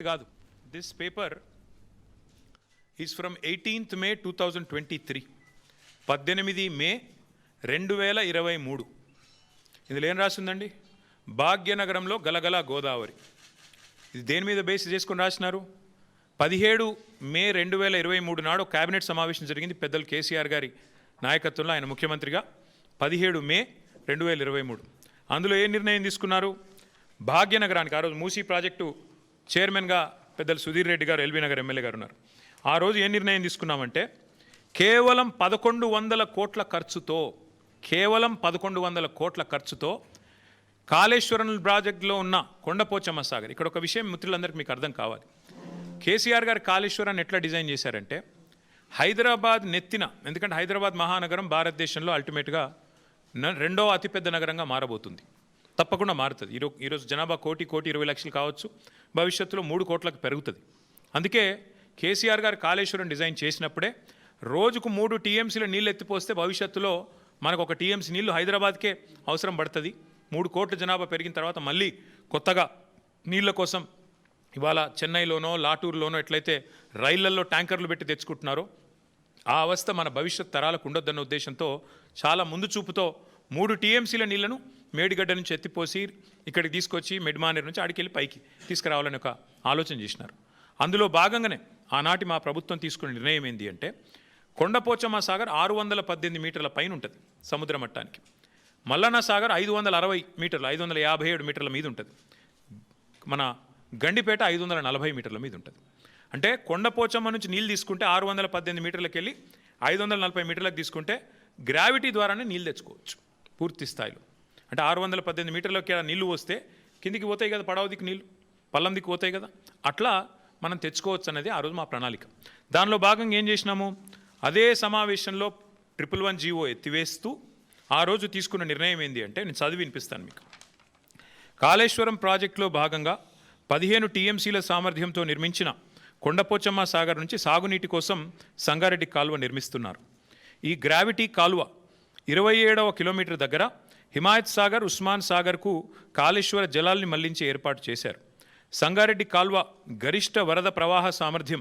కాదు. This paper is from 18th May 2023. 18 మే 2023. ఇందులో ఏం రాసిందండి? భాగ్యనగరంలో గలగల గోదావరి. ఇది దేని మీద బేస్ చేసుకొని రాసినారు? 17 మే 2023 నాడు కేబినెట్ సమావేశం జరిగింది పెద్దలు కేసీఆర్ గారి నాయకత్వంలో, ఆయన ముఖ్యమంత్రిగా. 17 మే 2023 అందులో ఏ నిర్ణయం తీసుకున్నారు? భాగ్యనగరానికి, ఆ రోజు మూసీ ప్రాజెక్టు చైర్మన్గా పెద్దలు సుధీర్ రెడ్డి గారు, ఎల్బీ నగర్ ఎమ్మెల్యే గారు ఉన్నారు. ఆ రోజు ఏ నిర్ణయం తీసుకున్నామంటే, కేవలం 1100 కోట్ల ఖర్చుతో, కేవలం 1100 కోట్ల ఖర్చుతో కాళేశ్వరం ప్రాజెక్టులో ఉన్న కొండపోచమ్మ సాగర్. ఇక్కడ ఒక విషయం మిత్రులందరికీ మీకు అర్థం కావాలి. కేసీఆర్ గారు కాళేశ్వరాన్ని ఎట్లా డిజైన్ చేశారంటే, హైదరాబాద్ నెత్తిన, ఎందుకంటే హైదరాబాద్ మహానగరం భారతదేశంలో అల్టిమేట్గా రెండవ అతిపెద్ద నగరంగా మారబోతుంది. తప్పకుండా మారుతుంది. ఈరోజు జనాభా 1,20 లక్షలు కావచ్చు, భవిష్యత్తులో 3 కోట్లకు పెరుగుతుంది. అందుకే కేసీఆర్ గారు కాళేశ్వరం డిజైన్ చేసినప్పుడే రోజుకు 3 టీఎంసీల నీళ్ళు ఎత్తిపోస్తే భవిష్యత్తులో మనకు 1 టీఎంసీ నీళ్లు హైదరాబాద్కే అవసరం పడుతుంది. 3 కోట్ల జనాభా పెరిగిన తర్వాత మళ్ళీ కొత్తగా నీళ్ళ కోసం ఇవాళ చెన్నైలోనో లాటూరులోనో ఎట్లయితే రైళ్లల్లో ట్యాంకర్లు పెట్టి తెచ్చుకుంటున్నారో ఆ అవస్థ మన భవిష్యత్ తరాలకు ఉండొద్దన్న ఉద్దేశంతో చాలా ముందు చూపుతో 3 టీఎంసీల నీళ్లను మేడిగడ్డ నుంచి ఎత్తిపోసి ఇక్కడికి తీసుకొచ్చి మెడ్మానేర్ నుంచి ఆడికెళ్ళి పైకి తీసుకురావాలని ఒక ఆలోచన చేసినారు. అందులో భాగంగానే ఆనాటి మా ప్రభుత్వం తీసుకున్న నిర్ణయం ఏంటి అంటే, కొండపోచమ్మ సాగర్ 618 మీటర్ల పైన ఉంటుంది సముద్ర మట్టానికి. మల్లన్న సాగర్ 560 మీటర్లు, 557 మీటర్ల మీద ఉంటుంది. మన గండిపేట 540 మీటర్ల మీద ఉంటుంది. అంటే కొండపోచమ్మ నుంచి నీళ్ళు తీసుకుంటే 618 మీటర్లకు వెళ్ళి 540 మీటర్లకు తీసుకుంటే గ్రావిటీ ద్వారానే నీళ్ళు తెచ్చుకోవచ్చు పూర్తి స్థాయిలో. అంటే 618 మీటర్లకి నీళ్లు వస్తే కిందికి పోతాయి కదా, పడవ దిక్కు నీళ్ళు పల్లం దిక్కు పోతాయి కదా, అట్లా మనం తెచ్చుకోవచ్చు అనేది ఆ రోజు మా ప్రణాళిక. దానిలో భాగంగా ఏం చేసినాము, అదే సమావేశంలో 111 జీవో ఎత్తివేస్తూ ఆ రోజు తీసుకున్న నిర్ణయం ఏంటి అంటే, నేను చదివి వినిపిస్తాను మీకు. కాళేశ్వరం ప్రాజెక్టులో భాగంగా 15 టీఎంసీల సామర్థ్యంతో నిర్మించిన కొండపోచమ్మ సాగర్ నుంచి సాగునీటి కోసం సంగారెడ్డి కాలువ నిర్మిస్తున్నారు. ఈ గ్రావిటీ కాలువ 27వ కిలోమీటర్ దగ్గర హిమాయత్ సాగర్, ఉస్మాన్ సాగర్కు కాళేశ్వర జలాల్ని మళ్లించి ఏర్పాటు చేశారు. సంగారెడ్డి కాల్వ గరిష్ట వరద ప్రవాహ సామర్థ్యం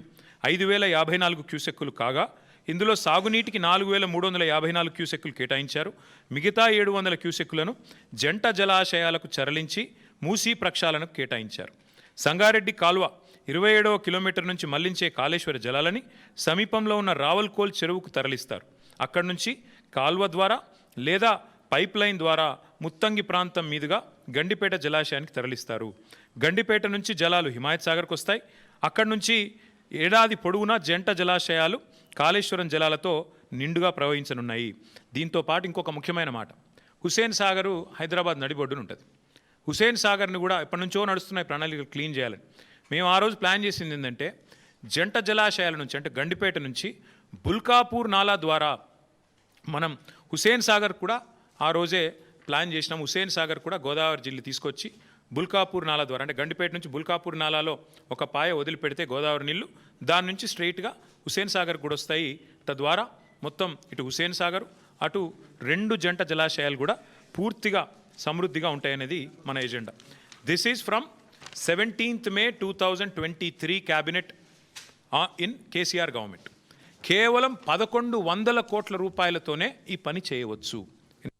5,054 క్యూసెక్కులు కాగా, ఇందులో సాగునీటికి 4,354 క్యూసెక్కులు కేటాయించారు. మిగతా 700 క్యూసెక్కులను జంట జలాశయాలకు తరలించి మూసీ ప్రక్షాళనకు కేటాయించారు. సంగారెడ్డి కాల్వ 27వ కిలోమీటర్ నుంచి మళ్లించే కాళేశ్వర జలాలని సమీపంలో ఉన్న రావల్కోల్ చెరువుకు తరలిస్తారు. అక్కడి నుంచి కాల్వ ద్వారా లేదా పైప్ లైన్ ద్వారా ముత్తంగి ప్రాంతం మీదుగా గండిపేట జలాశయానికి తరలిస్తారు. గండిపేట నుంచి జలాలు హిమాయత్ సాగర్కు వస్తాయి. అక్కడి నుంచి ఏడాది పొడవునా జంట జలాశయాలు కాళేశ్వరం జలాలతో నిండుగా ప్రవహించనున్నాయి. దీంతో పాటు ఇంకొక ముఖ్యమైన మాట, హుసేన్ సాగరు హైదరాబాద్ నడిబొడ్డున ఉంటుంది. హుసేన్ సాగర్ని కూడా ఎప్పటి నుంచో నడుస్తున్నాయి ప్రణాళికలు క్లీన్ చేయాలని. మేము ఆ రోజు ప్లాన్ చేసింది ఏంటంటే, జంట జలాశయాల నుంచి అంటే గండిపేట నుంచి బుల్కాపూర్ నాలా ద్వారా మనం హుసేన్ సాగర్ కూడా ఆ రోజే ప్లాన్ చేసినాం. హుసేన్ సాగర్ కూడా గోదావరి జిల్లా తీసుకొచ్చి బుల్కాపూర్ నాలా ద్వారా, అంటే గండిపేట నుంచి బుల్కాపూర్ నాలాలో ఒక పాయ వదిలిపెడితే గోదావరి నీళ్లు దాని నుంచి స్ట్రైట్గా హుసేన్ సాగర్ కూడా వస్తాయి. తద్వారా మొత్తం ఇటు హుసేన్ సాగర్ అటు 2 జంట జలాశయాలు కూడా పూర్తిగా సమృద్ధిగా ఉంటాయనేది మన agenda. This is from 17th May 2023 cabinet in KCR government. కేవలం 1100 కోట్ల రూపాయలతోనే ఈ పని చేయవచ్చు.